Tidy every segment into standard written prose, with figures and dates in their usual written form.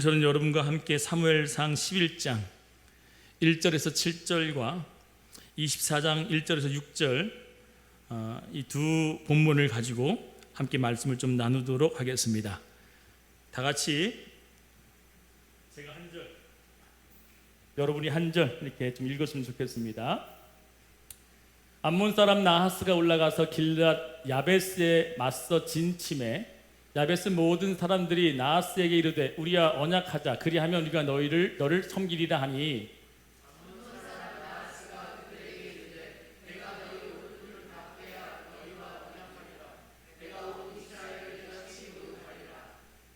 저는 여러분과 함께 사무엘상 11장 1절에서 7절과 24장 1절에서 6절 이 두 본문을 가지고 함께 말씀을 좀 나누도록 하겠습니다. 다 같이 제가 한 절, 여러분이 한 절 이렇게 좀 읽었으면 좋겠습니다. 암몬 사람 나하스가 올라가서 길랏 야베스에 맞서 진침해 야베스 모든 사람들이 나하스에게 이르되 우리와 언약하자 그리하면 우리가 너를 섬기리라 하니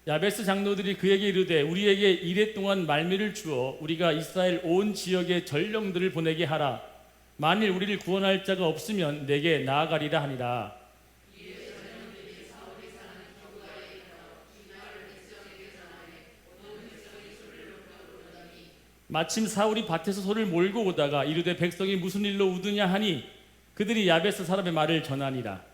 야베스 장로들이 그에게 이르되 우리에게 이레 동안 말미를 주어 우리가 이스라엘 온 지역의 전령들을 보내게 하라. 만일 우리를 구원할 자가 없으면 내게 나아가리라 하니라. 마침 사울이 밭에서 소를 몰고 오다가 이르되 백성이 무슨 일로 우느냐 하니 그들이 야베스 사람의 말을 전하니라.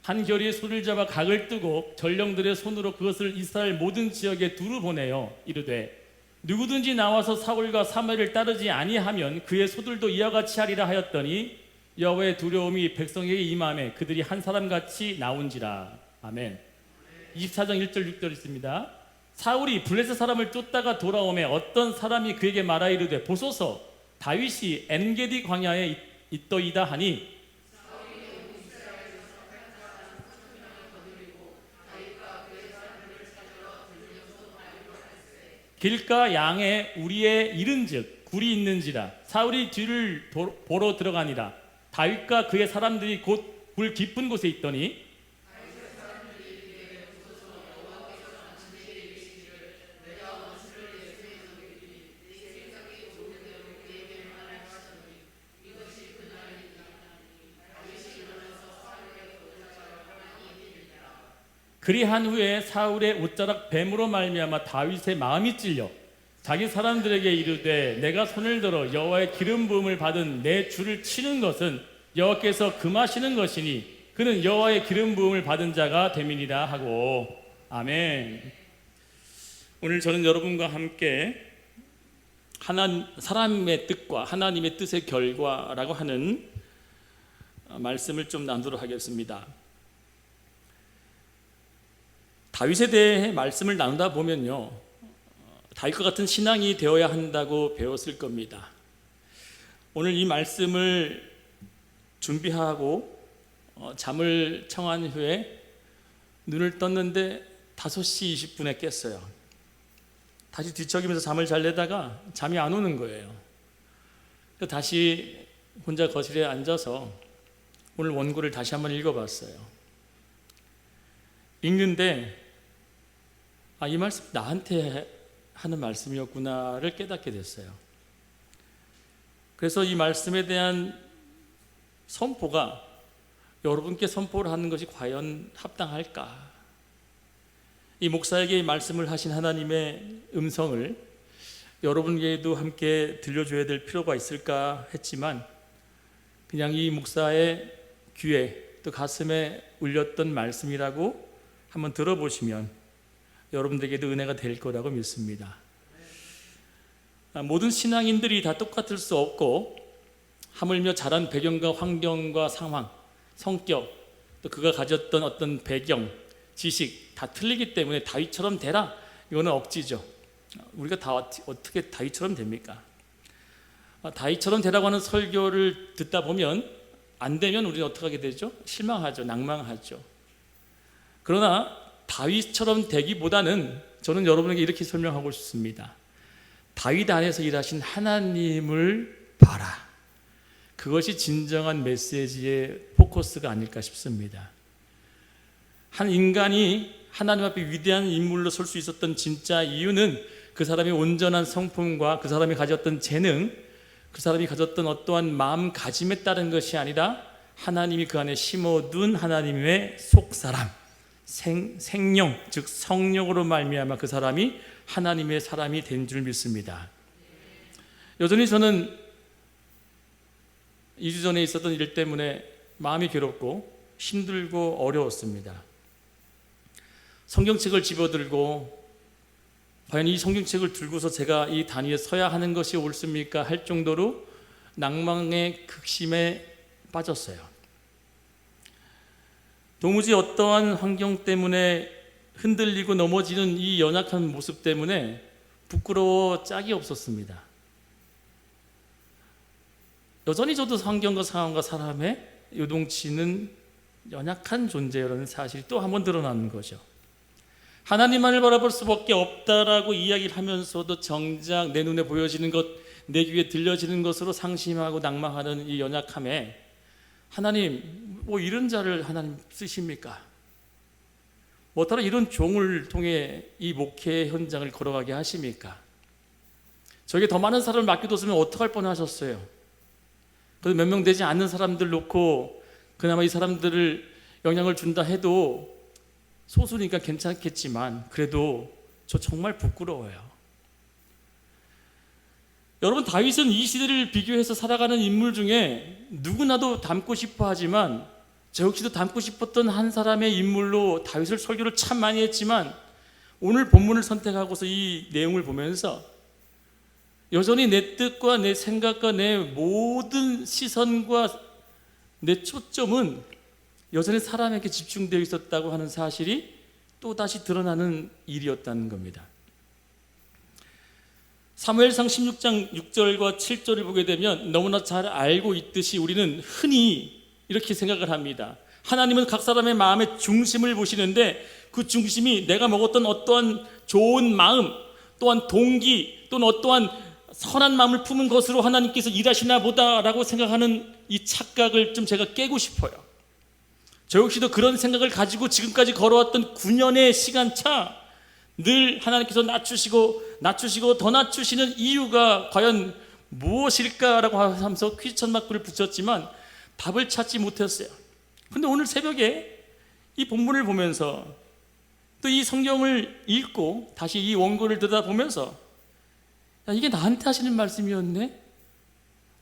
한 결의에 손을 잡아 각을 뜨고 전령들의 손으로 그것을 이스라엘 모든 지역에 두루 보내어 이르되 누구든지 나와서 사울과 사무엘을 따르지 아니하면 그의 소들도 이와 같이 하리라 하였더니 여호와의 두려움이 백성에게 임하매 그들이 한 사람같이 나온지라. 아멘. 24장 1절 6절 있습니다. 사울이 블레셋 사람을 쫓다가 돌아오매 어떤 사람이 그에게 말하 이르되 보소서 다윗이 엔게디 광야에 있더이다 하니 길가 양에 우리의 이른즉 굴이 있는지라. 사울이 뒤를 보러 들어가니라. 다윗과 그의 사람들이 곧 굴 깊은 곳에 있더니 그리한 후에 사울의 옷자락 뱀으로 말미암아 다윗의 마음이 찔려 자기 사람들에게 이르되 내가 손을 들어 여호와의 기름 부음을 받은 내 주를 치는 것은 여호와께서 금하시는 것이니 그는 여호와의 기름 부음을 받은 자가 됨이니라 하고. 아멘. 오늘 저는 여러분과 함께 사람의 뜻과 하나님의 뜻의 결과라고 하는 말씀을 좀 나누도록 하겠습니다. 다윗에 대해 말씀을 나누다 보면요, 다윗과 같은 신앙이 되어야 한다고 배웠을 겁니다. 오늘 이 말씀을 준비하고 잠을 청한 후에 눈을 떴는데 5시 20분에 깼어요. 다시 뒤척이면서 잠을 잘려다가 잠이 안 오는 거예요. 다시 혼자 거실에 앉아서 오늘 원고를 다시 한번 읽어봤어요. 읽는데 이 말씀 나한테 하는 말씀이었구나를 깨닫게 됐어요. 그래서 이 말씀에 대한 선포가 여러분께 선포를 하는 것이 과연 합당할까? 이 목사에게 말씀을 하신 하나님의 음성을 여러분에게도 함께 들려줘야 될 필요가 있을까 했지만 그냥 이 목사의 귀에 또 가슴에 울렸던 말씀이라고 한번 들어보시면 여러분들에게도 은혜가 될 거라고 믿습니다. 모든 신앙인들이 다 똑같을 수 없고 하물며 자란 배경과 환경과 상황, 성격, 또 그가 가졌던 어떤 배경, 지식 다 틀리기 때문에 다윗처럼 되라, 이거는 억지죠. 우리가 다 어떻게 다윗처럼 됩니까? 다윗처럼 되라고 하는 설교를 듣다 보면 안 되면 우리는 어떻게 하게 되죠? 실망하죠. 낭망하죠. 그러나 다윗처럼 되기보다는 저는 여러분에게 이렇게 설명하고 싶습니다. 다윗 안에서 일하신 하나님을 봐라. 그것이 진정한 메시지의 포커스가 아닐까 싶습니다. 한 인간이 하나님 앞에 위대한 인물로 설 수 있었던 진짜 이유는 그 사람의 온전한 성품과 그 사람이 가졌던 재능, 그 사람이 가졌던 어떠한 마음가짐에 따른 것이 아니라 하나님이 그 안에 심어둔 하나님의 속사람, 생령, 즉 성령으로 말미암아 그 사람이 하나님의 사람이 된 줄 믿습니다. 여전히 저는 2주 전에 있었던 일 때문에 마음이 괴롭고 힘들고 어려웠습니다. 성경책을 집어들고 과연 이 성경책을 들고서 제가 이 단위에 서야 하는 것이 옳습니까? 할 정도로 낭망의 극심에 빠졌어요. 도무지 어떠한 환경 때문에 흔들리고 넘어지는 이 연약한 모습 때문에 부끄러워 짝이 없었습니다. 여전히 저도 환경과 상황과 사람의 요동치는 연약한 존재라는 사실이 또 한 번 드러나는 거죠. 하나님만을 바라볼 수밖에 없다라고 이야기를 하면서도 정작 내 눈에 보여지는 것, 내 귀에 들려지는 것으로 상심하고 낭망하는 이 연약함에 하나님, 뭐 이런 자를 하나님 쓰십니까? 뭐따라 이런 종을 통해 이 목회 현장을 걸어가게 하십니까? 저에게 더 많은 사람을 맡겨뒀으면 어떡할 뻔하셨어요? 그래도 몇 명 되지 않는 사람들 놓고 그나마 이 사람들을 영향을 준다 해도 소수니까 괜찮겠지만 그래도 저 정말 부끄러워요. 여러분, 다윗은 이 시대를 비교해서 살아가는 인물 중에 누구나도 닮고 싶어 하지만 저 역시도 닮고 싶었던 한 사람의 인물로 다윗을 설교를 참 많이 했지만 오늘 본문을 선택하고서 이 내용을 보면서 여전히 내 뜻과 내 생각과 내 모든 시선과 내 초점은 여전히 사람에게 집중되어 있었다고 하는 사실이 또다시 드러나는 일이었다는 겁니다. 사무엘상 16장 6절과 7절을 보게 되면 너무나 잘 알고 있듯이 우리는 흔히 이렇게 생각을 합니다. 하나님은 각 사람의 마음의 중심을 보시는데 그 중심이 내가 먹었던 어떠한 좋은 마음 또한 동기 또는 어떠한 선한 마음을 품은 것으로 하나님께서 일하시나 보다라고 생각하는 이 착각을 좀 제가 깨고 싶어요. 저 역시도 그런 생각을 가지고 지금까지 걸어왔던 9년의 시간차 늘 하나님께서 낮추시고 더 낮추시는 이유가 과연 무엇일까라고 하면서 퀴즈 천막불을 붙였지만 답을 찾지 못했어요. 그런데 오늘 새벽에 이 본문을 보면서 또 이 성경을 읽고 다시 이 원고를 들여다보면서 이게 나한테 하시는 말씀이었네?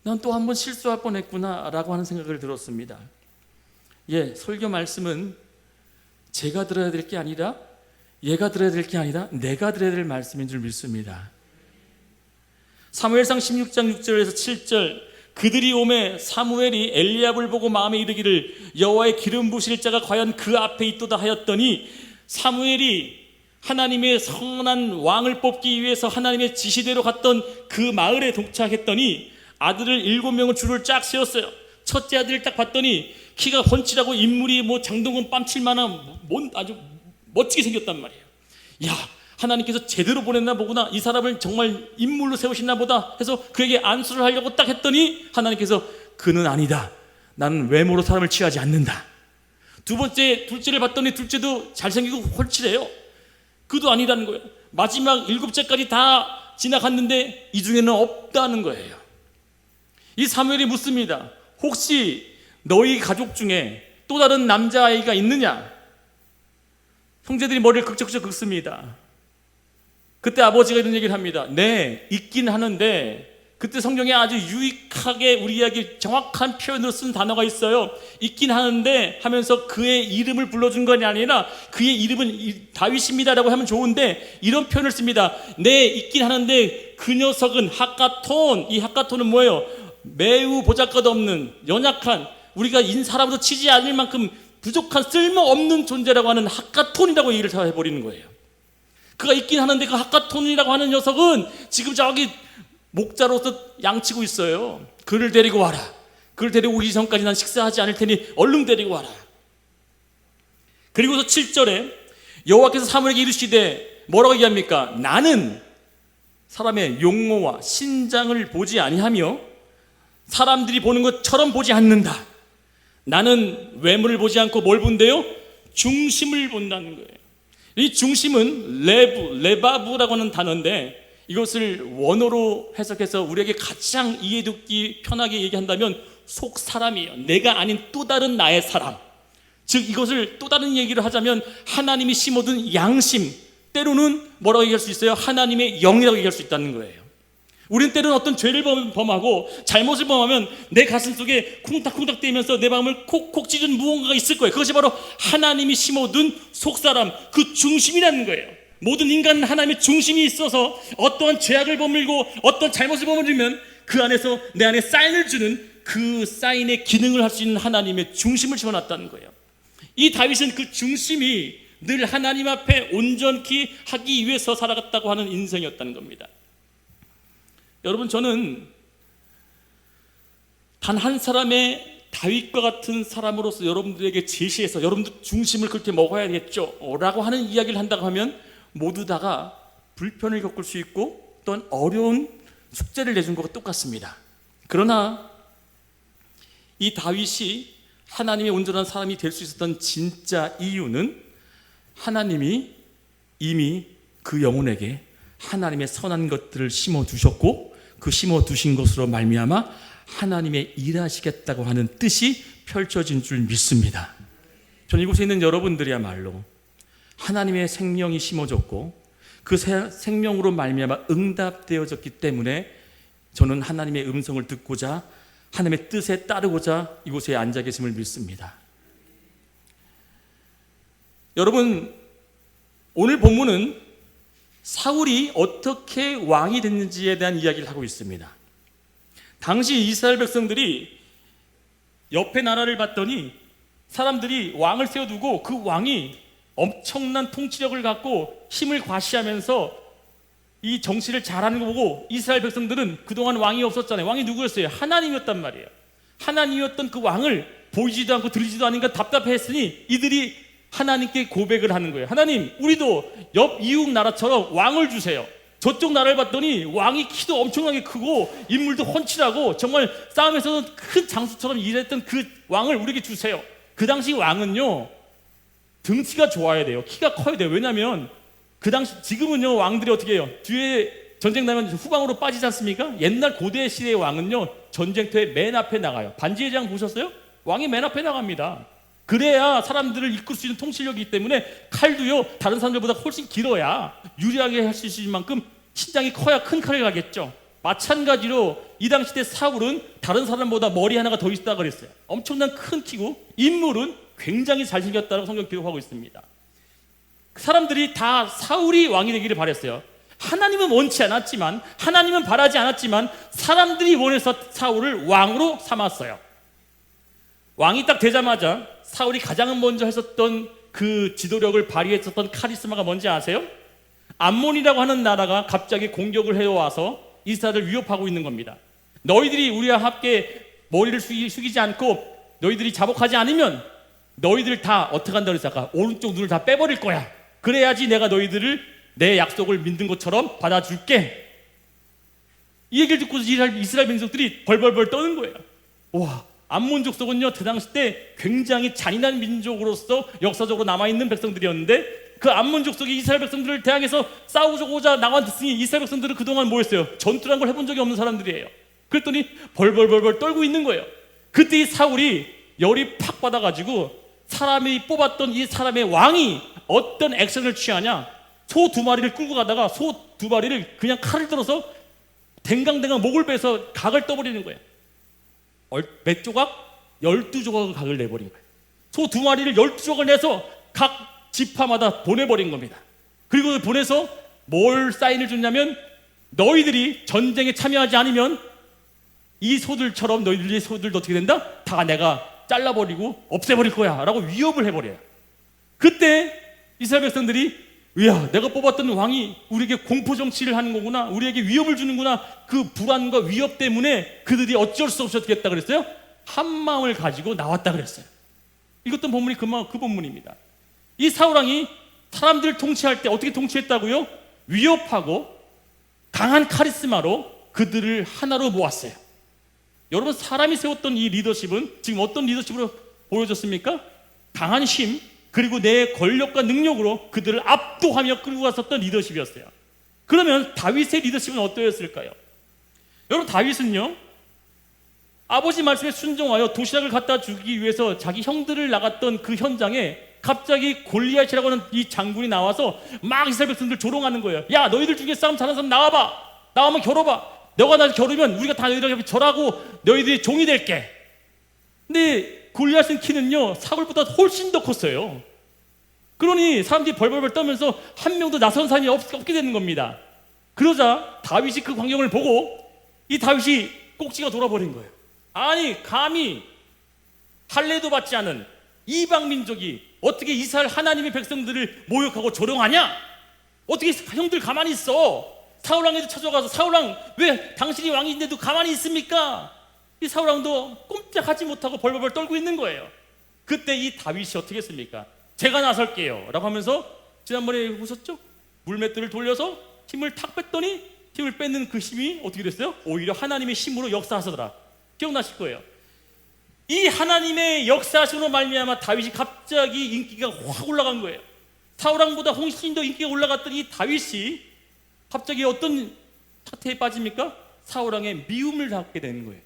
난 또 한 번 실수할 뻔했구나 라고 하는 생각을 들었습니다. 설교 말씀은 제가 들어야 될 게 아니라 얘가 들어야 될 게 아니라 내가 들어야 될 말씀인 줄 믿습니다. 사무엘상 16장 6절에서 7절 그들이 오매 사무엘이 엘리압을 보고 마음에 이르기를 여호와의 기름 부으실 자가 과연 그 앞에 있도다 하였더니 사무엘이 하나님의 선한 왕을 뽑기 위해서 하나님의 지시대로 갔던 그 마을에 도착했더니 아들을 7명을 줄을 쫙 세웠어요. 첫째 아들을 딱 봤더니 키가 훤칠하고 인물이 뭐 장동건 뺨칠만한 아주 멋지게 생겼단 말이에요. 하나님께서 제대로 보냈나 보구나, 이 사람을 정말 인물로 세우시나 보다 해서 그에게 안수를 하려고 딱 했더니 하나님께서 그는 아니다, 나는 외모로 사람을 취하지 않는다. 둘째를 봤더니 둘째도 잘생기고 훤칠해요. 그도 아니라는 거예요. 마지막 7째까지 다 지나갔는데 이 중에는 없다는 거예요. 이 사무엘이 묻습니다. 혹시 너희 가족 중에 또 다른 남자아이가 있느냐? 형제들이 머리를 극적극적 긁습니다. 그때 아버지가 이런 얘기를 합니다. 네, 있긴 하는데 그때 성경에 아주 유익하게 우리에게 정확한 표현으로 쓴 단어가 있어요. 있긴 하는데 하면서 그의 이름을 불러준 것이 아니라 그의 이름은 다윗입니다라고 하면 좋은데 이런 표현을 씁니다. 네, 있긴 하는데 그 녀석은 하카톤. 이 하카톤은 뭐예요? 매우 보잘것없는 연약한, 우리가 사람으로 치지 않을 만큼 부족한 쓸모없는 존재라고 하는 하카톤이라고 얘기를 다 해버리는 거예요. 그가 있긴 하는데 그 하카톤이라고 하는 녀석은 지금 저기 목자로서 양치고 있어요. 그를 데리고 와라. 그를 데리고 오기 전까지 난 식사하지 않을 테니 얼른 데리고 와라. 그리고서 7절에 여호와께서 사무엘에게 이르시되 뭐라고 얘기합니까? 나는 사람의 용모와 신장을 보지 아니하며 사람들이 보는 것처럼 보지 않는다. 나는 외모를 보지 않고 뭘 본대요? 중심을 본다는 거예요. 이 중심은 레바브라고 하는 단어인데 이것을 원어로 해석해서 우리에게 가장 이해듣기 편하게 얘기한다면 속 사람이에요. 내가 아닌 또 다른 나의 사람. 즉 이것을 또 다른 얘기를 하자면 하나님이 심어둔 양심, 때로는 뭐라고 얘기할 수 있어요? 하나님의 영이라고 얘기할 수 있다는 거예요. 우린 때로는 어떤 죄를 범하고 잘못을 범하면 내 가슴 속에 쿵닥쿵닥 뛰면서 내 마음을 콕콕 찢은 무언가가 있을 거예요. 그것이 바로 하나님이 심어둔 속사람, 그 중심이라는 거예요. 모든 인간은 하나님의 중심이 있어서 어떠한 죄악을 범물고 어떤 잘못을 범하면 그 안에서 내 안에 사인을 주는 그 사인의 기능을 할 수 있는 하나님의 중심을 집어놨다는 거예요. 이 다윗은 그 중심이 늘 하나님 앞에 온전히 하기 위해서 살아갔다고 하는 인생이었다는 겁니다. 여러분, 저는 단 한 사람의 다윗과 같은 사람으로서 여러분들에게 제시해서 여러분들 중심을 그렇게 먹어야겠죠 라고 하는 이야기를 한다고 하면 모두 다가 불편을 겪을 수 있고 또한 어려운 숙제를 내준 것과 똑같습니다. 그러나 이 다윗이 하나님의 온전한 사람이 될 수 있었던 진짜 이유는 하나님이 이미 그 영혼에게 하나님의 선한 것들을 심어두셨고 그 심어두신 것으로 말미암아 하나님의 일하시겠다고 하는 뜻이 펼쳐진 줄 믿습니다. 저는 이곳에 있는 여러분들이야말로 하나님의 생명이 심어졌고 그 생명으로 말미암아 응답되어졌기 때문에 저는 하나님의 음성을 듣고자 하나님의 뜻에 따르고자 이곳에 앉아 계심을 믿습니다. 여러분, 오늘 본문은 사울이 어떻게 왕이 됐는지에 대한 이야기를 하고 있습니다. 당시 이스라엘 백성들이 옆에 나라를 봤더니 사람들이 왕을 세워두고 그 왕이 엄청난 통치력을 갖고 힘을 과시하면서 이 정치를 잘하는 거 보고 이스라엘 백성들은 그동안 왕이 없었잖아요. 왕이 누구였어요? 하나님이었단 말이에요. 하나님이었던 그 왕을 보이지도 않고 들리지도 않으니까 답답했으니 이들이 하나님께 고백을 하는 거예요. 하나님, 우리도 옆 이웃 나라처럼 왕을 주세요. 저쪽 나라를 봤더니 왕이 키도 엄청나게 크고 인물도 훤칠하고 정말 싸움에서는 큰 장수처럼 일했던 그 왕을 우리에게 주세요. 그 당시 왕은요, 등치가 좋아야 돼요. 키가 커야 돼요. 왜냐하면 그 당시, 지금은요 왕들이 어떻게 해요? 뒤에 전쟁 나면 후방으로 빠지지 않습니까? 옛날 고대 시대의 왕은요 전쟁터에 맨 앞에 나가요. 반지의 제왕 보셨어요? 왕이 맨 앞에 나갑니다. 그래야 사람들을 이끌 수 있는 통치력이기 때문에 칼도요 다른 사람들보다 훨씬 길어야 유리하게 할 수 있을 만큼 신장이 커야 큰 칼을 가겠죠. 마찬가지로 이 당시 때 사울은 다른 사람보다 머리 하나가 더 있다고 그랬어요. 엄청난 큰 키고 인물은 굉장히 잘생겼다고 성경 기록하고 있습니다. 사람들이 다 사울이 왕이 되기를 바랬어요. 하나님은 원치 않았지만, 하나님은 바라지 않았지만 사람들이 원해서 사울을 왕으로 삼았어요. 왕이 딱 되자마자 사울이 가장 먼저 했었던 그 지도력을 발휘했었던 카리스마가 뭔지 아세요? 암몬이라고 하는 나라가 갑자기 공격을 해와서 이스라엘을 위협하고 있는 겁니다. 너희들이 우리와 함께 머리를 숙이지 않고 너희들이 자복하지 않으면 너희들 다 어떻게 한다고 그랬어? 아까 오른쪽 눈을 다 빼버릴 거야. 그래야지 내가 너희들을 내 약속을 믿는 것처럼 받아줄게. 이 얘기를 듣고 이스라엘 민족들이 벌벌벌 떠는 거예요. 와, 암몬 족속은요 그 당시 때 굉장히 잔인한 민족으로서 역사적으로 남아있는 백성들이었는데 그 암몬 족속이 이스라엘 백성들을 대항해서 싸우고자 나왔으니 이스라엘 백성들은 그동안 뭐 했어요? 전투란 걸 해본 적이 없는 사람들이에요. 그랬더니 벌벌벌벌 떨고 있는 거예요. 그때 이 사울이 열이 팍 받아가지고 사람이 뽑았던 이 사람의 왕이 어떤 액션을 취하냐, 소 2마리를 끌고 가다가 소 2마리를 그냥 칼을 들어서 댕강댕강 목을 베서 각을 떠버리는 거예요. 몇 조각? 12조각을 각을 내버린 거예요. 소 2마리를 12조각을 내서 각 지파마다 보내버린 겁니다. 그리고 보내서 뭘 사인을 줬냐면 너희들이 전쟁에 참여하지 않으면 이 소들처럼 너희들의 소들도 어떻게 된다? 다 내가 잘라버리고 없애버릴 거야 라고 위협을 해버려요. 그때 이스라엘 백성들이 이야, 내가 뽑았던 왕이 우리에게 공포정치를 하는 거구나, 우리에게 위협을 주는구나, 그 불안과 위협 때문에 그들이 어쩔 수 없이 어떻게 했다 그랬어요? 한 마음을 가지고 나왔다 그랬어요. 읽었던 본문이 그 본문입니다. 이 사울왕이 사람들을 통치할 때 어떻게 통치했다고요? 위협하고 강한 카리스마로 그들을 하나로 모았어요. 여러분, 사람이 세웠던 이 리더십은 지금 어떤 리더십으로 보여졌습니까? 강한 힘, 그리고 내 권력과 능력으로 그들을 압도하며 끌고 갔었던 리더십이었어요. 그러면 다윗의 리더십은 어떠했을까요? 여러분, 다윗은요 아버지 말씀에 순종하여 도시락을 갖다 주기 위해서 자기 형들을 나갔던 그 현장에 갑자기 골리앗이라고 하는 이 장군이 나와서 막 이스라엘 백성들 조롱하는 거예요. 야, 너희들 중에 싸움 잘하는 사람 나와봐, 나오면 겨뤄봐. 너가 나를 겨루면 우리가 다 너희들에게 절하고 너희들이 종이 될게. 근데 골리앗의 키는요 사울보다 훨씬 더 컸어요. 그러니 사람들이 벌벌벌 떠면서 한 명도 나선 사람이 없게 되는 겁니다. 그러자 다윗이 그 광경을 보고 이 다윗이 꼭지가 돌아버린 거예요. 아니 감히 할례도 받지 않은 이방 민족이 어떻게 이스라엘 하나님의 백성들을 모욕하고 조롱하냐? 어떻게 형들 가만히 있어? 사울왕에도 찾아가서 사울왕 왜 당신이 왕인데도 가만히 있습니까? 이 사울왕도 꼼짝하지 못하고 벌벌벌 떨고 있는 거예요. 그때 이 다윗이 어떻게 했습니까? 제가 나설게요 라고 하면서 지난번에 보셨죠? 물맷돌을 돌려서 힘을 탁 뺐더니 힘을 뺏는 그 힘이 어떻게 됐어요? 오히려 하나님의 힘으로 역사하시더라. 기억나실 거예요. 이 하나님의 역사하심으로 말미암아 다윗이 갑자기 인기가 확 올라간 거예요. 사울왕보다 훨씬 더 인기가 올라갔던 이 다윗이 갑자기 어떤 사태에 빠집니까? 사울왕의 미움을 받게 되는 거예요.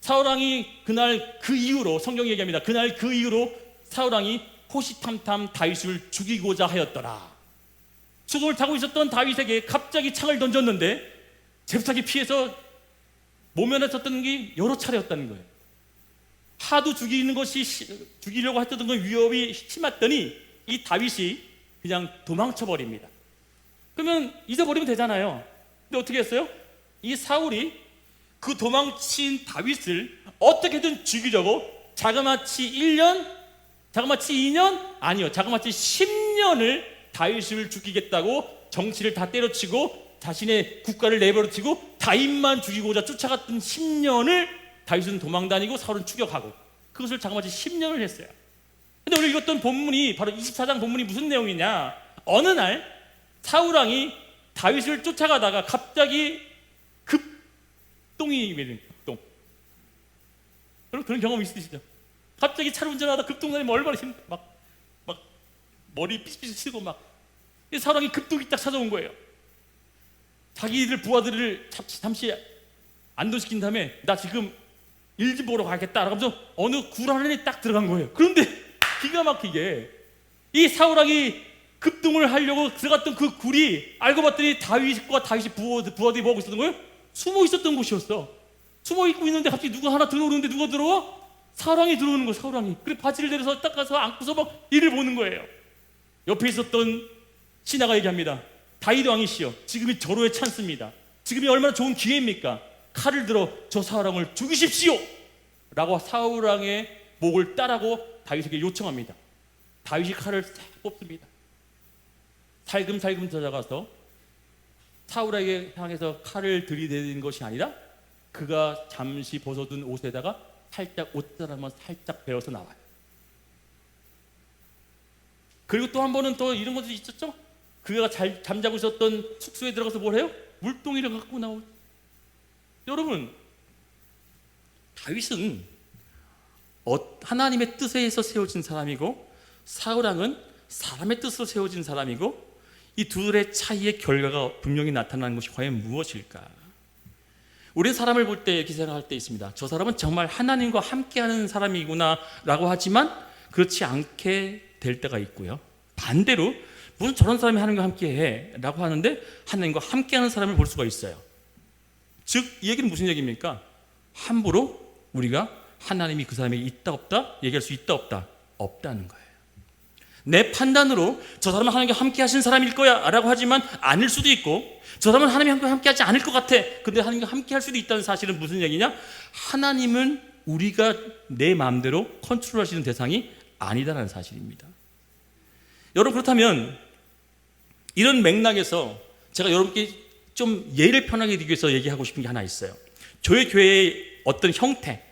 사울왕이 그날 그 이후로 성경이 얘기합니다. 그날 그 이후로 사울왕이 호시탐탐 다윗을 죽이고자 하였더라. 수금을 타고 있었던 다윗에게 갑자기 창을 던졌는데 잽싸게 피해서 모면에 섰던 게 여러 차례였다는 거예요. 하도 죽이려고 했던 건 위협이 심했더니 이 다윗이 그냥 도망쳐 버립니다. 그러면 잊어버리면 되잖아요. 근데 어떻게 했어요? 이 사울이 그 도망친 다윗을 어떻게든 죽이려고 자그마치 1년, 자그마치 2년, 아니요, 자그마치 10년을 다윗을 죽이겠다고 정치를 다 때려치고 자신의 국가를 내버려치고 다윗만 죽이고자 쫓아갔던 10년을 다윗은 도망다니고 사울은 추격하고 그것을 자그마치 10년을 했어요. 근데 우리 읽었던 본문이 바로 24장 본문이 무슨 내용이냐? 어느 날 사울왕이 다윗을 쫓아가다가 갑자기 급동이 내린 급동. 여러분 그런 경험 있으시죠? 갑자기 차를 운전하다 급동나면 얼마나 막 머리 삐삐 치고 막 사울왕이 급동이 딱 찾아온 거예요. 자기들 부하들을 잠시 안도시킨 다음에 나 지금 일 좀 보러 가겠다 라고 하면서 어느 굴 안에 딱 들어간 거예요. 그런데 기가 막히게 이 사울왕이 급동을 하려고 들어갔던 그 굴이 알고 봤더니 다윗과 다윗의 부하들이 뭐하고 있었던 거예요? 숨어 있었던 곳이었어. 숨어 있고 있는데 갑자기 누가 하나 들어오는데 누가 들어와? 사울왕이 들어오는 거예요. 사울왕이. 그래 바지를 내려서 딱 가서 안고서 막 이를 보는 거예요. 옆에 있었던 신하가 얘기합니다. 다윗 왕이시여, 지금이 절호의 찬스입니다. 지금이 얼마나 좋은 기회입니까? 칼을 들어 저 사울왕을 죽이십시오 라고 사울왕의 목을 따라고 다윗에게 요청합니다. 다윗이 칼을 싹 뽑습니다. 살금살금 찾아가서 사울에게 향해서 칼을 들이대는 것이 아니라 그가 잠시 벗어둔 옷에다가 살짝 옷자락만 살짝 베어서 나와요. 그리고 또 한 번은 또 이런 것도 있었죠. 그가 잠자고 있었던 숙소에 들어가서 뭘 해요? 물동이를 갖고 나오죠. 여러분, 다윗은 하나님의 뜻에 의해서 세워진 사람이고 사울왕은 사람의 뜻으로 세워진 사람이고 이 둘의 차이의 결과가 분명히 나타나는 것이 과연 무엇일까? 우리는 사람을 볼 때 이렇게 생각할 때 있습니다. 저 사람은 정말 하나님과 함께하는 사람이구나 라고 하지만 그렇지 않게 될 때가 있고요. 반대로 무슨 저런 사람이 하나님과 함께해 라고 하는데 하나님과 함께하는 사람을 볼 수가 있어요. 즉 이 얘기는 무슨 얘기입니까? 함부로 우리가 하나님이 그 사람에게 있다 없다 얘기할 수 있다 없다 없다는 거예요. 내 판단으로 저 사람은 하나님과 함께 하시는 사람일 거야 라고 하지만 아닐 수도 있고 저 사람은 하나님과 함께 하지 않을 것 같아. 근데 하나님과 함께 할 수도 있다는 사실은 무슨 얘기냐? 하나님은 우리가 내 마음대로 컨트롤하시는 대상이 아니다라는 사실입니다. 여러분, 그렇다면 이런 맥락에서 제가 여러분께 좀 예를 편하게 드리기 위해서 얘기하고 싶은 게 하나 있어요. 저희 교회의 어떤 형태,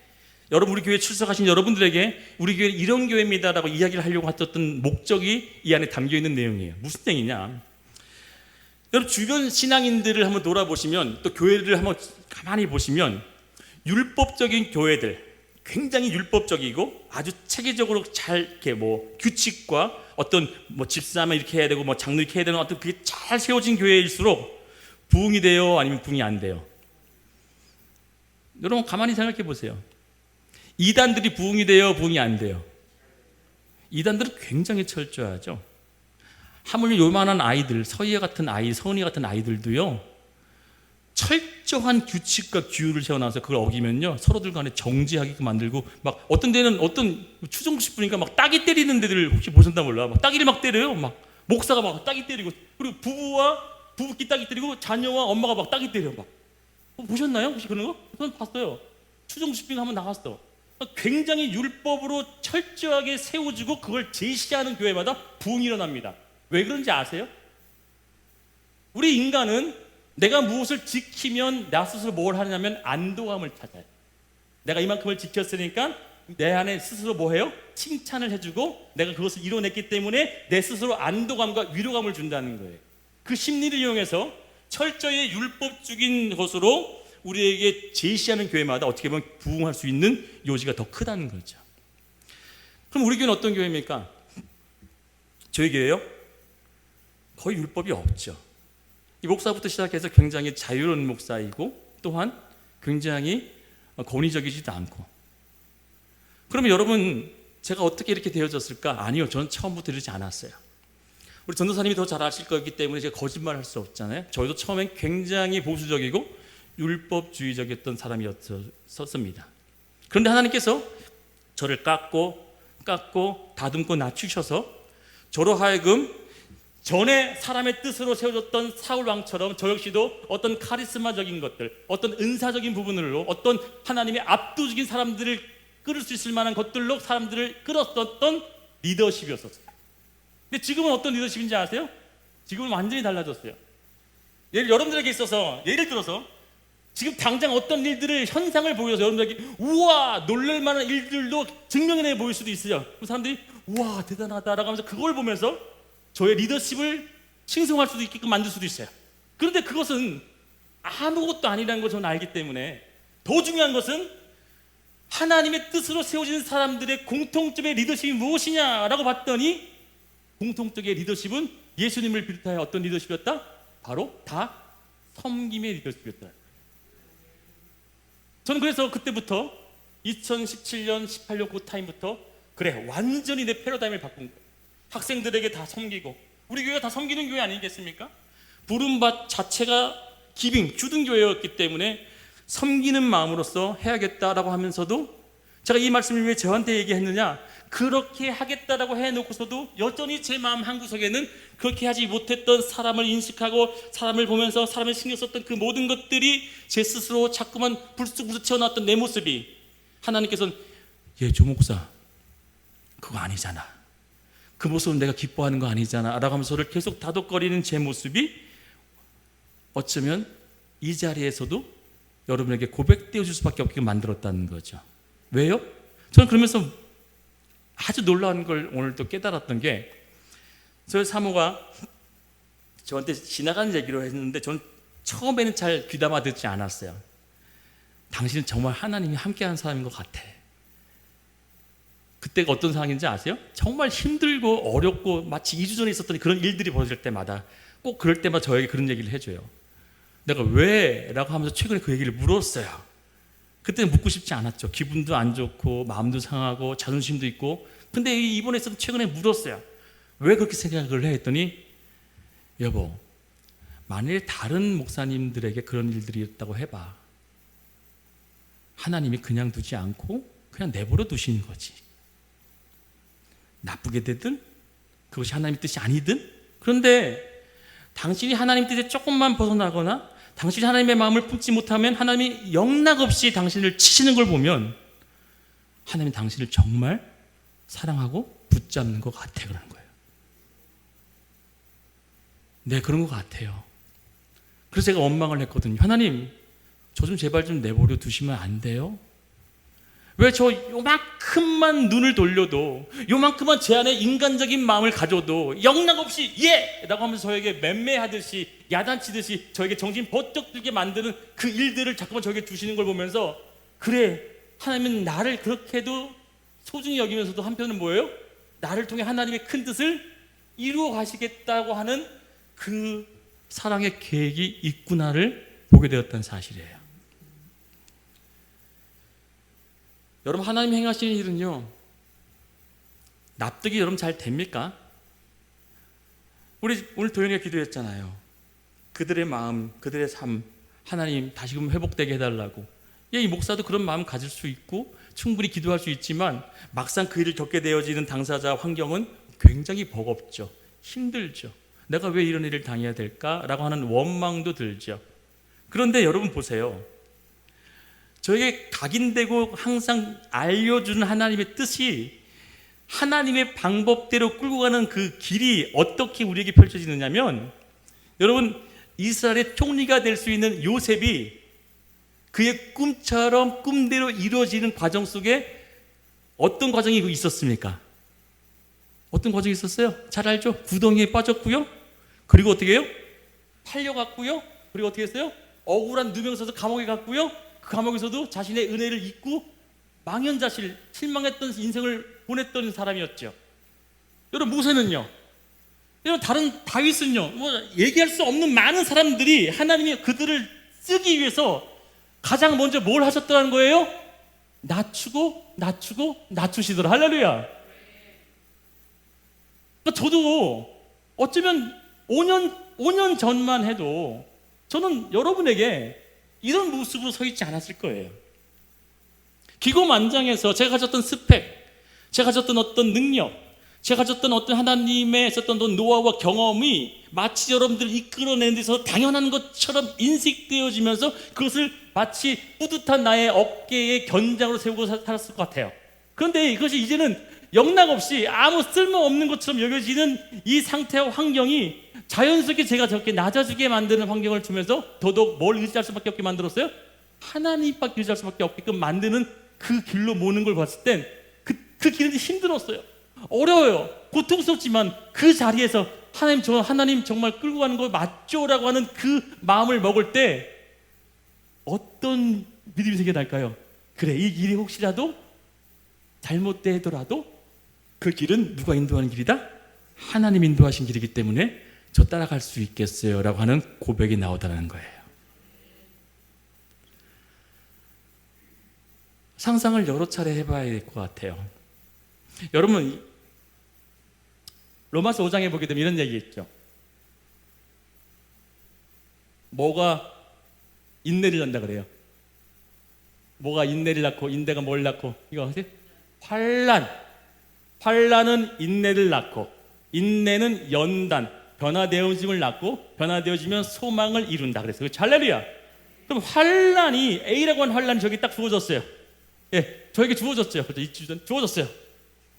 여러분 우리 교회에 출석하신 여러분들에게 우리 교회 이런 교회입니다라고 이야기를 하려고 했던 목적이 이 안에 담겨있는 내용이에요. 무슨 얘기냐? 여러분 주변 신앙인들을 한번 돌아보시면 또 교회를 한번 가만히 보시면 율법적인 교회들, 굉장히 율법적이고 아주 체계적으로 잘 이렇게 규칙과 어떤 집사면 이렇게 해야 되고 장로 이렇게 해야 되는 어떤 그게 잘 세워진 교회일수록 부흥이 돼요? 아니면 부흥이 안 돼요? 여러분 가만히 생각해 보세요. 이단들이 부흥이 돼요? 부흥이 안 돼요? 이단들은 굉장히 철저하죠. 하물며 요만한 아이들, 서희애 같은 아이, 서은이 같은 아이들도요 철저한 규칙과 규율을 세워놔서 그걸 어기면요 서로들 간에 정지하게끔 만들고, 막 어떤 데는 어떤 추정식 보니까 막 따기 때리는 데들 혹시 보셨나 몰라. 막 따기를 막 때려요. 막 목사가 막 따기 때리고, 그리고 부부끼리 따기 때리고 자녀와 엄마가 막 따기 때려. 막 보셨나요? 혹시 그런 거? 저는 봤어요. 추정식빙 한번 나갔어. 굉장히 율법으로 철저하게 세워지고 그걸 제시하는 교회마다 부흥이 일어납니다. 왜 그런지 아세요? 우리 인간은 내가 무엇을 지키면 나 스스로 뭘 하냐면 안도감을 찾아요. 내가 이만큼을 지켰으니까 내 안에 스스로 뭐 해요? 칭찬을 해주고 내가 그것을 이뤄냈기 때문에 내 스스로 안도감과 위로감을 준다는 거예요. 그 심리를 이용해서 철저히 율법적인 것으로 우리에게 제시하는 교회마다 어떻게 보면 부흥할 수 있는 요지가 더 크다는 거죠. 그럼 우리 교회는 어떤 교회입니까? 저희 교회요? 거의 율법이 없죠. 이 목사부터 시작해서 굉장히 자유로운 목사이고 또한 굉장히 권위적이지도 않고. 그러면 여러분, 제가 어떻게 이렇게 되어졌을까? 아니요, 저는 처음부터 이러지 않았어요. 우리 전도사님이 더 잘 아실 거기 때문에 제가 거짓말할 수 없잖아요. 저희도 처음엔 굉장히 보수적이고 율법주의적이었던 사람이었습니다. 그런데 하나님께서 저를 깎고 다듬고 낮추셔서 저로 하여금 전에 사람의 뜻으로 세워졌던 사울 왕처럼 저 역시도 어떤 카리스마적인 것들, 어떤 은사적인 부분으로 어떤 하나님의 압도적인 사람들을 끌을 수 있을 만한 것들로 사람들을 끌었었던 리더십이었었어요. 근데 지금은 어떤 리더십인지 아세요? 지금은 완전히 달라졌어요. 여러분들에게 있어서 예를 들어서 지금 당장 어떤 일들을 현상을 보여서 여러분들에게 우와 놀랄만한 일들도 증명해내 보일 수도 있어요. 그럼 사람들이 우와 대단하다라고 하면서 그걸 보면서 저의 리더십을 칭송할 수도 있게끔 만들 수도 있어요. 그런데 그것은 아무것도 아니라는 걸 저는 알기 때문에 더 중요한 것은 하나님의 뜻으로 세워진 사람들의 공통점의 리더십이 무엇이냐라고 봤더니 공통적인 리더십은 예수님을 비롯하여 어떤 리더십이었다? 바로 다 섬김의 리더십이었다. 저는 그래서 그때부터 2017년, 18년 그 타임부터 그래 완전히 내 패러다임을 바꾼 거예요. 학생들에게 다 섬기고, 우리 교회가 다 섬기는 교회 아니겠습니까? 부름받 자체가 기빙, 주둔 교회였기 때문에 섬기는 마음으로서 해야겠다라고 하면서도 제가 이 말씀을 왜 저한테 얘기했느냐, 그렇게 하겠다라고 해놓고서도 여전히 제 마음 한구석에는 그렇게 하지 못했던 사람을 인식하고 사람을 보면서 사람을 신경 썼던 그 모든 것들이 제 스스로 자꾸만 불쑥불쑥 튀어나왔던 내 모습이, 하나님께서는 조 목사 그거 아니잖아, 그 모습은 내가 기뻐하는 거 아니잖아 라고 하면서 저를 계속 다독거리는 제 모습이 어쩌면 이 자리에서도 여러분에게 고백되어 줄 수밖에 없게 만들었다는 거죠. 왜요? 저는 그러면서 아주 놀라운 걸 오늘 또 깨달았던 게, 저희 사모가 저한테 지나가는 얘기로 했는데 저는 처음에는 잘 귀담아 듣지 않았어요. 당신은 정말 하나님이 함께하는 사람인 것 같아. 그때가 어떤 상황인지 아세요? 정말 힘들고 어렵고 마치 2주 전에 있었던 그런 일들이 벌어질 때마다 꼭 그럴 때마다 저에게 그런 얘기를 해줘요. 내가 왜? 라고 하면서 최근에 그 얘기를 물었어요. 그때는 묻고 싶지 않았죠. 기분도 안 좋고 마음도 상하고 자존심도 있고. 근데 이번에서도 최근에 물었어요. 왜 그렇게 생각을 해? 했더니 여보, 만일 다른 목사님들에게 그런 일들이 있다고 해봐. 하나님이 그냥 두지 않고 그냥 내버려 두시는 거지. 나쁘게 되든 그것이 하나님의 뜻이 아니든. 그런데 당신이 하나님 뜻에 조금만 벗어나거나 당신이 하나님의 마음을 품지 못하면 하나님이 영락없이 당신을 치시는 걸 보면 하나님은 당신을 정말 사랑하고 붙잡는 것 같아. 그러는 거예요. 네, 그런 것 같아요. 그래서 제가 원망을 했거든요. 하나님, 저 좀 제발 좀 내버려 두시면 안 돼요? 왜 저 요만큼만 눈을 돌려도, 요만큼만 제 안에 인간적인 마음을 가져도 영락없이 예! 라고 하면서 저에게 맴매하듯이 야단치듯이 저에게 정신 번쩍 들게 만드는 그 일들을 자꾸만 저에게 주시는 걸 보면서, 그래, 하나님은 나를 그렇게도 소중히 여기면서도 한편은 뭐예요? 나를 통해 하나님의 큰 뜻을 이루어 가시겠다고 하는 그 사랑의 계획이 있구나를 보게 되었다는 사실이에요. 여러분, 하나님 행하시는 일은요, 납득이 여러분 잘 됩니까? 우리 오늘 도영이가 기도했잖아요. 그들의 마음, 그들의 삶, 하나님 다시금 회복되게 해달라고. 이 목사도 그런 마음 가질 수 있고 충분히 기도할 수 있지만 막상 그 일을 겪게 되어지는 당사자 환경은 굉장히 버겁죠. 힘들죠. 내가 왜 이런 일을 당해야 될까라고 하는 원망도 들죠. 그런데 여러분 보세요. 저에게 각인되고 항상 알려주는 하나님의 뜻이 하나님의 방법대로 끌고 가는 그 길이 어떻게 우리에게 펼쳐지느냐면, 여러분, 이스라엘의 총리가 될 수 있는 요셉이 그의 꿈처럼 꿈대로 이루어지는 과정 속에 어떤 과정이 있었습니까? 어떤 과정이 있었어요? 잘 알죠? 구덩이에 빠졌고요. 그리고 어떻게 해요? 팔려갔고요. 그리고 어떻게 했어요? 억울한 누명 써서 감옥에 갔고요. 그 감옥에서도 자신의 은혜를 잊고 망연자실, 실망했던 인생을 보냈던 사람이었죠. 여러분, 모세는요? 여러분, 다른 다윗은요? 얘기할 수 없는 많은 사람들이 하나님이 그들을 쓰기 위해서 가장 먼저 뭘 하셨다는 거예요? 낮추고 낮추시더라. 할렐루야. 그러니까 저도 어쩌면 5년 전만 해도 저는 여러분에게 이런 모습으로 서 있지 않았을 거예요. 기고만장해서 제가 가졌던 스펙, 제가 가졌던 어떤 능력, 제가 가졌던 어떤 하나님의 있었던 노하우와 경험이 마치 여러분들을 이끌어내는 데서 당연한 것처럼 인식되어지면서 그것을 마치 뿌듯한 나의 어깨에 견장으로 세우고 살았을 것 같아요. 그런데 이것이 이제는 영락없이 아무 쓸모없는 것처럼 여겨지는 이 상태와 환경이 자연스럽게 제가 저렇게 낮아지게 만드는 환경을 주면서 더더욱 뭘 의지할 수밖에 없게 만들었어요? 하나님밖에 의지할 수밖에 없게끔 만드는 그 길로 모는 걸 봤을 땐 그 길은 힘들었어요. 어려워요. 고통스럽지만 그 자리에서 하나님 정말 끌고 가는 거 맞죠? 라고 하는 그 마음을 먹을 때 어떤 믿음이 생겨날까요? 그래, 이 길이 혹시라도 잘못되더라도 그 길은 누가 인도하는 길이다? 하나님 인도하신 길이기 때문에 저 따라갈 수 있겠어요 라고 하는 고백이 나오다는 거예요. 상상을 여러 차례 해봐야 될 것 같아요. 여러분, 로마서 5장에 보게 되면 이런 얘기 있죠. 뭐가 인내를 낳는다 그래요. 뭐가 인내를 낳고 인내가 뭘 낳고, 이거 아세요? 환난은 인내를 낳고 인내는 연단, 변화되어짐을 낳고 변화되어지면 소망을 이룬다 그랬어요. 할렐루야. 그럼 환난이, A라고 하는 환난이 저기 딱 주어졌어요. 예, 저에게 주어졌죠. 주어졌어요.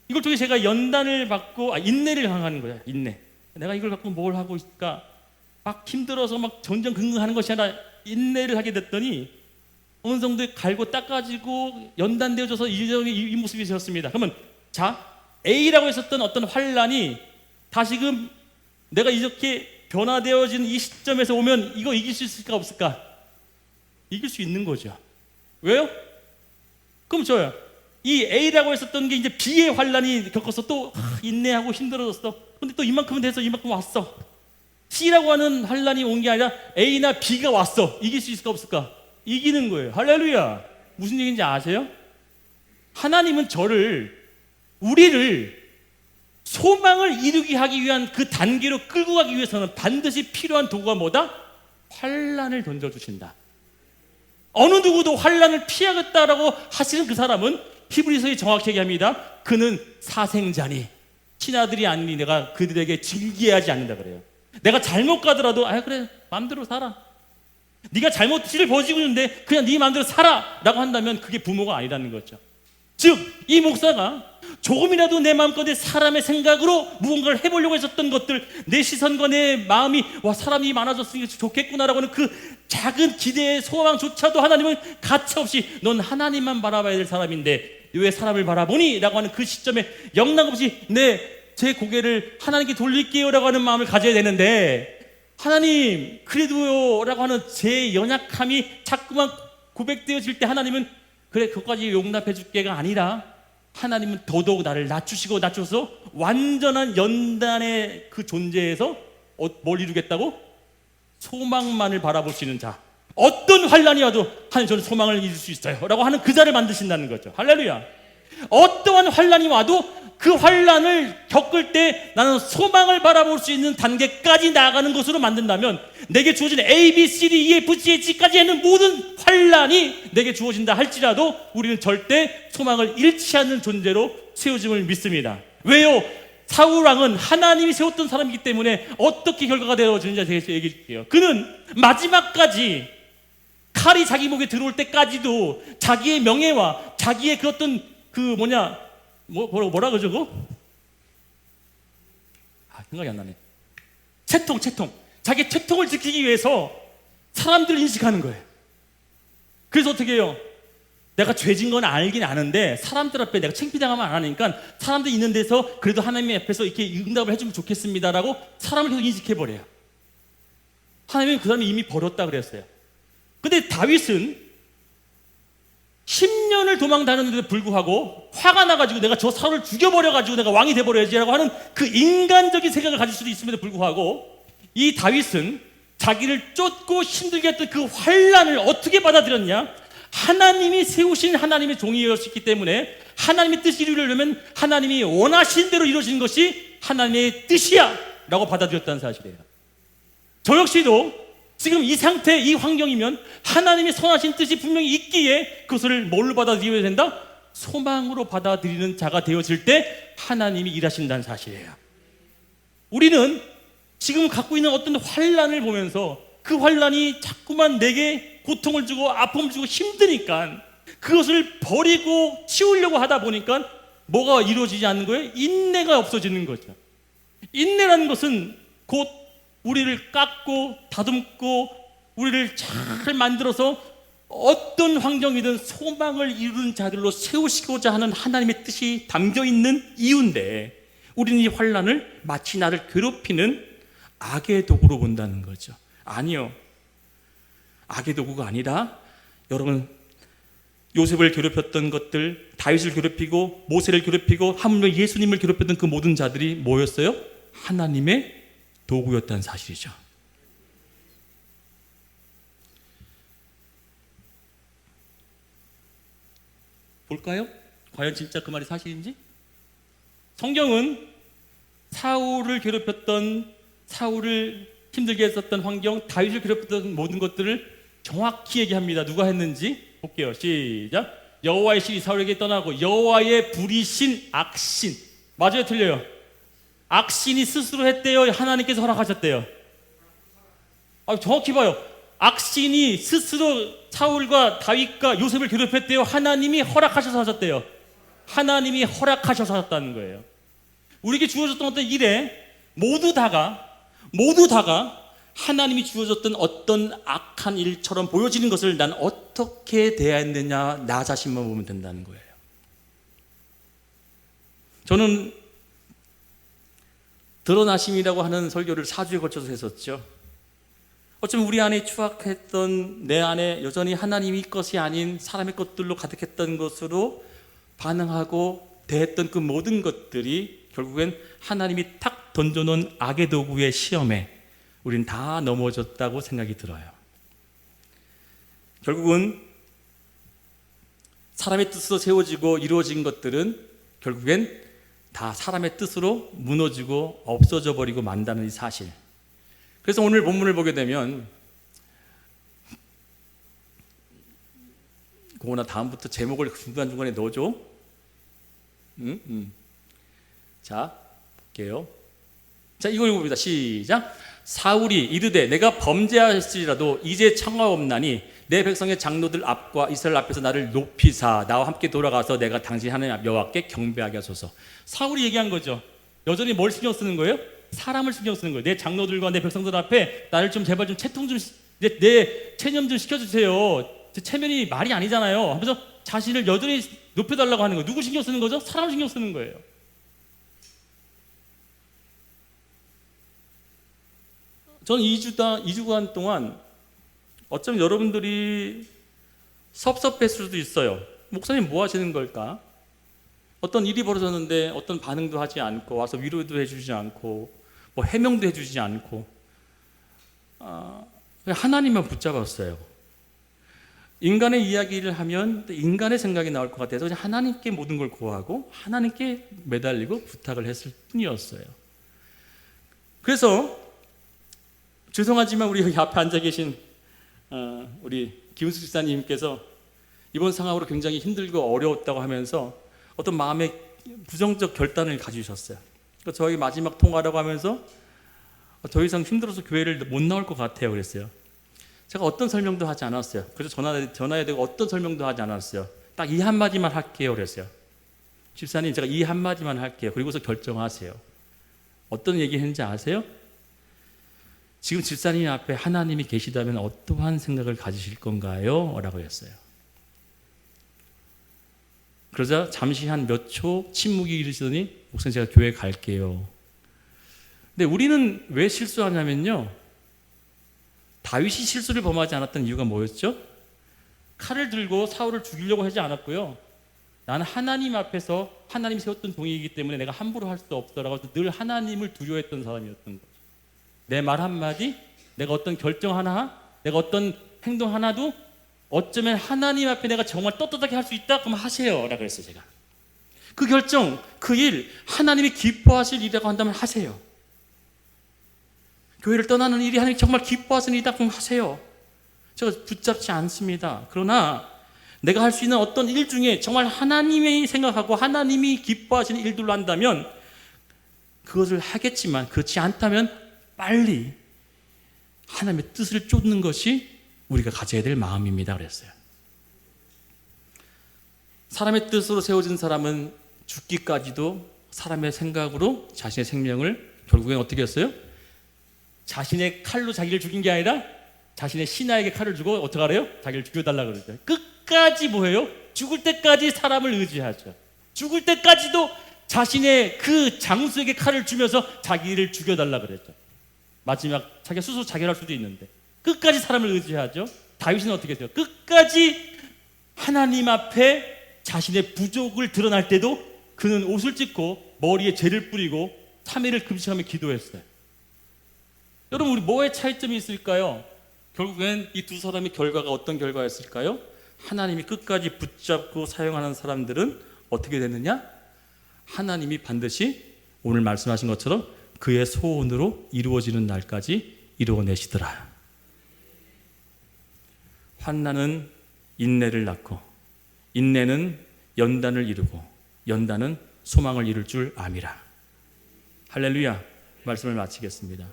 이걸 통해 제가 연단을 받고 인내를 강하는 거야. 인내. 내가 이걸 갖고 뭘 하고 있을까? 막 힘들어서 막 전전긍긍하는 것이 아니라 인내를 하게 됐더니 어느 정도 갈고 닦아지고 연단되어져서 이 모습이 되었습니다. 그러면 자, A라고 했었던 어떤 환란이 다시금 내가 이렇게 변화되어진 이 시점에서 오면 이거 이길 수 있을까 없을까? 이길 수 있는 거죠. 왜요? 그럼 저요, 이 A라고 했었던 게 이제 B의 환란이 겪어서 또 인내하고 힘들어졌어. 근데 또 이만큼은 돼서 이만큼 왔어. C라고 하는 환란이 온 게 아니라 A나 B가 왔어. 이길 수 있을까 없을까? 이기는 거예요. 할렐루야. 무슨 얘기인지 아세요? 하나님은 우리를 소망을 이루게 하기 위한 그 단계로 끌고 가기 위해서는 반드시 필요한 도구가 뭐다? 환란을 던져주신다. 어느 누구도 환란을 피하겠다라고 하시는 그 사람은 히브리서에 정확히 얘기합니다. 그는 사생자니 친아들이 아니니 내가 그들에게 질기하지 않는다 그래요. 내가 잘못 가더라도 그래 마음대로 살아. 네가 잘못을 벌이고 있는데 그냥 네 마음대로 살아 라고 한다면 그게 부모가 아니라는 거죠. 즉 이 목사가 조금이라도 내 마음껏 사람의 생각으로 무언가를 해보려고 했었던 것들, 내 시선과 내 마음이 사람이 많아졌으니 좋겠구나라고 하는 그 작은 기대의 소망조차도 하나님은 가차없이 넌 하나님만 바라봐야 될 사람인데 왜 사람을 바라보니? 라고 하는 그 시점에 영락없이 제 고개를 하나님께 돌릴게요 라고 하는 마음을 가져야 되는데, 하나님 그래도요 라고 하는 제 연약함이 자꾸만 고백되어질 때 하나님은 그래 그것까지 용납해 줄게가 아니라 하나님은 더더욱 나를 낮추셔서 완전한 연단의 그 존재에서 뭘 이루겠다고? 소망만을 바라볼 수 있는 자, 어떤 환란이 와도 하나님 저는 소망을 이룰 수 있어요 라고 하는 그 자를 만드신다는 거죠. 할렐루야. 어떠한 환란이 와도 그 환란을 겪을 때 나는 소망을 바라볼 수 있는 단계까지 나아가는 것으로 만든다면, 내게 주어진 A, B, C, D, E, F, G, H까지 있는 모든 환란이 내게 주어진다 할지라도 우리는 절대 소망을 잃지 않는 존재로 세워짐을 믿습니다. 왜요? 사울왕은 하나님이 세웠던 사람이기 때문에 어떻게 결과가 되어지는지 제가 얘기해 줄게요. 그는 마지막까지 칼이 자기 목에 들어올 때까지도 자기의 명예와 자기의 그 어떤 뭐라 그러죠? 생각이 안 나네. 채통. 자기 채통을 지키기 위해서 사람들을 인식하는 거예요. 그래서 어떻게 해요? 내가 죄진 건 알긴 아는데 사람들 앞에 내가 창피당하면 안 하니까 사람들 있는 데서 그래도 하나님 앞에서 이렇게 응답을 해주면 좋겠습니다라고 사람을 계속 인식해버려요. 하나님은 그 사람이 이미 버렸다 그랬어요. 근데 다윗은 10년을 도망 다녔는데도 불구하고 화가 나가지고 내가 저 사울을 죽여버려가지고 내가 왕이 돼버려야지라고 하는 그 인간적인 생각을 가질 수도 있음에도 불구하고 이 다윗은 자기를 쫓고 힘들게 했던 그 환란을 어떻게 받아들였냐? 하나님이 세우신 하나님의 종이었기 때문에 하나님의 뜻이 이루려면 하나님이 원하신 대로 이루어지는 것이 하나님의 뜻이야 라고 받아들였다는 사실이에요. 저 역시도 지금 이 상태, 이 환경이면 하나님의 선하신 뜻이 분명히 있기에 그것을 뭘로 받아들여야 된다? 소망으로 받아들이는 자가 되어질 때 하나님이 일하신다는 사실이에요. 우리는 지금 갖고 있는 어떤 환란을 보면서 그 환란이 자꾸만 내게 고통을 주고 아픔을 주고 힘드니까 그것을 버리고 치우려고 하다 보니까 뭐가 이루어지지 않는 거예요? 인내가 없어지는 거죠. 인내라는 것은 곧 우리를 깎고 다듬고 우리를 잘 만들어서 어떤 환경이든 소망을 이루는 자들로 세우시고자 하는 하나님의 뜻이 담겨있는 이유인데, 우리는 이 환란을 마치 나를 괴롭히는 악의 도구로 본다는 거죠. 아니요, 악의 도구가 아니라 여러분, 요셉을 괴롭혔던 것들, 다윗을 괴롭히고 모세를 괴롭히고 하물며 예수님을 괴롭혔던 그 모든 자들이 뭐였어요? 하나님의 도구였다는 사실이죠. 볼까요? 과연 진짜 그 말이 사실인지? 성경은 사울을 괴롭혔던, 사울을 힘들게 했었던 환경, 다윗을 괴롭혔던 모든 것들을 정확히 얘기합니다. 누가 했는지 볼게요. 시작. 여호와의 신이 사울에게 떠나고 여호와의 불이신 악신. 맞아요, 틀려요? 악신이 스스로 했대요? 하나님께서 허락하셨대요? 정확히 봐요. 악신이 스스로 사울과 다윗과 요셉을 괴롭혔대요? 하나님이 허락하셔서 하셨대요? 하나님이 허락하셔서 하셨다는 거예요. 우리에게 주어졌던 어떤 일에 모두 다가 하나님이 주어졌던 어떤 악한 일처럼 보여지는 것을 난 어떻게 대해야 했느냐, 나 자신만 보면 된다는 거예요. 저는 드러나심이라고 하는 설교를 4주에 걸쳐서 했었죠. 어쩌면 우리 안에 추악했던, 내 안에 여전히 하나님의 것이 아닌 사람의 것들로 가득했던 것으로 반응하고 대했던 그 모든 것들이 결국엔 하나님이 탁 던져놓은 악의 도구의 시험에 우린 다 넘어졌다고 생각이 들어요. 결국은 사람의 뜻으로 세워지고 이루어진 것들은 결국엔 다 사람의 뜻으로 무너지고 없어져 버리고 만다는 이 사실. 그래서 오늘 본문을 보게 되면, 고은아 다음부터 제목을 중간중간에 넣어줘. 자, 볼게요. 자, 이거 읽어봅니다. 시작. 사울이 이르되 내가 범죄하였으리라도 이제 청하옵나니 내 백성의 장로들 앞과 이스라엘 앞에서 나를 높이사 나와 함께 돌아가서 내가 당신 하나님 여호와께 경배하게 하소서. 사울이 얘기한 거죠. 여전히 뭘 신경 쓰는 거예요? 사람을 신경 쓰는 거예요. 내 장로들과 내 백성들 앞에 나를 좀 제발 좀 채통 좀, 내 체념 좀 시켜주세요. 제 체면이 말이 아니잖아요 하면서 자신을 여전히 높여달라고 하는 거예요. 누구 신경 쓰는 거죠? 사람을 신경 쓰는 거예요. 저는 2주간 동안 어쩌면 여러분들이 섭섭했을 수도 있어요. 목사님 뭐 하시는 걸까? 어떤 일이 벌어졌는데 어떤 반응도 하지 않고 와서 위로도 해주지 않고 뭐 해명도 해주지 않고 하나님만 붙잡았어요. 인간의 이야기를 하면 인간의 생각이 나올 것 같아서 그냥 하나님께 모든 걸 고하고 하나님께 매달리고 부탁을 했을 뿐이었어요. 그래서 죄송하지만 우리 여기 앞에 앉아 계신 우리 김은숙 집사님께서 이번 상황으로 굉장히 힘들고 어려웠다고 하면서 어떤 마음의 부정적 결단을 가지셨어요. 그러니까 저희 마지막 통화라고 하면서 더 이상 힘들어서 교회를 못 나올 것 같아요 그랬어요. 제가 어떤 설명도 하지 않았어요. 그래서 전화해 대고 어떤 설명도 하지 않았어요. 딱 이 한마디만 할게요 그랬어요. 집사님, 제가 이 한마디만 할게요. 그리고서 결정하세요. 어떤 얘기 했는지 아세요? 지금 집사님 앞에 하나님이 계시다면 어떠한 생각을 가지실 건가요? 라고 했어요. 그러자 잠시 한 몇 초 침묵이 이르시더니 목사님, 제가 교회 갈게요. 근데 우리는 왜 실수하냐면요, 다윗이 실수를 범하지 않았던 이유가 뭐였죠? 칼을 들고 사울을 죽이려고 하지 않았고요. 나는 하나님 앞에서 하나님이 세웠던 동의이기 때문에 내가 함부로 할 수 없어라고 늘 하나님을 두려워했던 사람이었던 거죠. 내 말 한마디, 내가 어떤 결정 하나, 내가 어떤 행동 하나도 어쩌면 하나님 앞에 내가 정말 떳떳하게 할 수 있다? 그럼 하세요 라고 했어요. 제가 그 결정, 그 일, 하나님이 기뻐하실 일이라고 한다면 하세요. 교회를 떠나는 일이 하나님이 정말 기뻐하시는 일이다? 그럼 하세요. 제가 붙잡지 않습니다. 그러나 내가 할 수 있는 어떤 일 중에 정말 하나님이 생각하고 하나님이 기뻐하시는 일들로 한다면 그것을 하겠지만, 그렇지 않다면 빨리 하나님의 뜻을 쫓는 것이 우리가 가져야 될 마음입니다 그랬어요. 사람의 뜻으로 세워진 사람은 죽기까지도 사람의 생각으로 자신의 생명을 결국엔 어떻게 했어요? 자신의 칼로 자기를 죽인 게 아니라 자신의 신하에게 칼을 주고 어떻게 하래요? 자기를 죽여달라 그러죠. 끝까지 뭐예요? 죽을 때까지 사람을 의지하죠. 죽을 때까지도 자신의 그 장수에게 칼을 주면서 자기를 죽여달라 그랬죠. 마지막 자기가 스스로 자결할 수도 있는데 끝까지 사람을 의지하죠. 다윗은 어떻게 했어요? 끝까지 하나님 앞에 자신의 부족을 드러날 때도 그는 옷을 찢고 머리에 재를 뿌리고 3일을 금식하며 기도했어요. 여러분, 우리 뭐에 차이점이 있을까요? 결국엔 이 두 사람의 결과가 어떤 결과였을까요? 하나님이 끝까지 붙잡고 사용하는 사람들은 어떻게 됐느냐? 하나님이 반드시 오늘 말씀하신 것처럼 그의 소원으로 이루어지는 날까지 이루어내시더라. 환난은 인내를 낳고 인내는 연단을 이루고 연단은 소망을 이룰 줄 암이라. 할렐루야. 말씀을 마치겠습니다.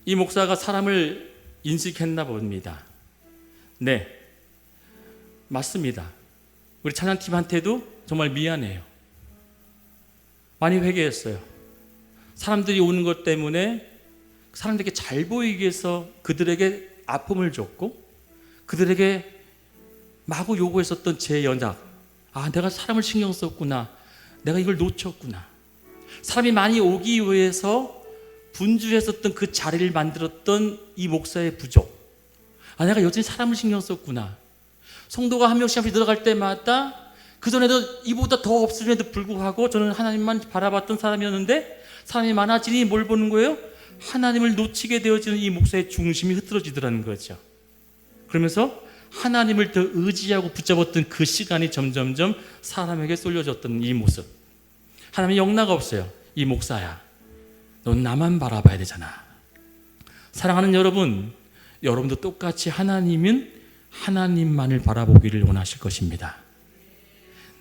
이 목사가 사람을 인식했나 봅니다. 네, 맞습니다. 우리 찬양팀한테도 정말 미안해요. 많이 회개했어요. 사람들이 오는 것 때문에 사람들에게 잘 보이기 위해서 그들에게 아픔을 줬고 그들에게 마구 요구했었던 제 연약, 내가 사람을 신경 썼구나, 내가 이걸 놓쳤구나. 사람이 많이 오기 위해서 분주했었던 그 자리를 만들었던 이 목사의 부족, 내가 여전히 사람을 신경 썼구나. 성도가 한 명씩 앞에 들어갈 때마다 그전에도 이보다 더 없음에도 불구하고 저는 하나님만 바라봤던 사람이었는데 사람이 많아지니 뭘 보는 거예요? 하나님을 놓치게 되어지는 이 목사의 중심이 흐트러지더라는 거죠. 그러면서 하나님을 더 의지하고 붙잡았던 그 시간이 점점점 사람에게 쏠려졌던 이 모습. 하나님의 영나가 없어요. 이 목사야, 넌 나만 바라봐야 되잖아. 사랑하는 여러분, 여러분도 똑같이 하나님은 하나님만을 바라보기를 원하실 것입니다.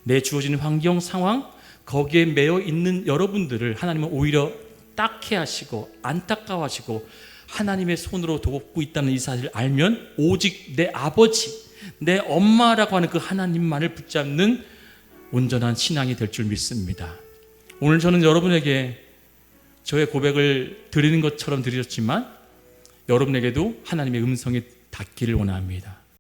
내 주어진 환경, 상황, 거기에 매여 있는 여러분들을 하나님은 오히려 딱해 하시고 안타까워하시고 하나님의 손으로 돕고 있다는 이 사실을 알면 오직 내 아버지, 내 엄마라고 하는 그 하나님만을 붙잡는 온전한 신앙이 될 줄 믿습니다. 오늘 저는 여러분에게 저의 고백을 드리는 것처럼 드렸지만 여러분에게도 하나님의 음성이 닿기를 원합니다.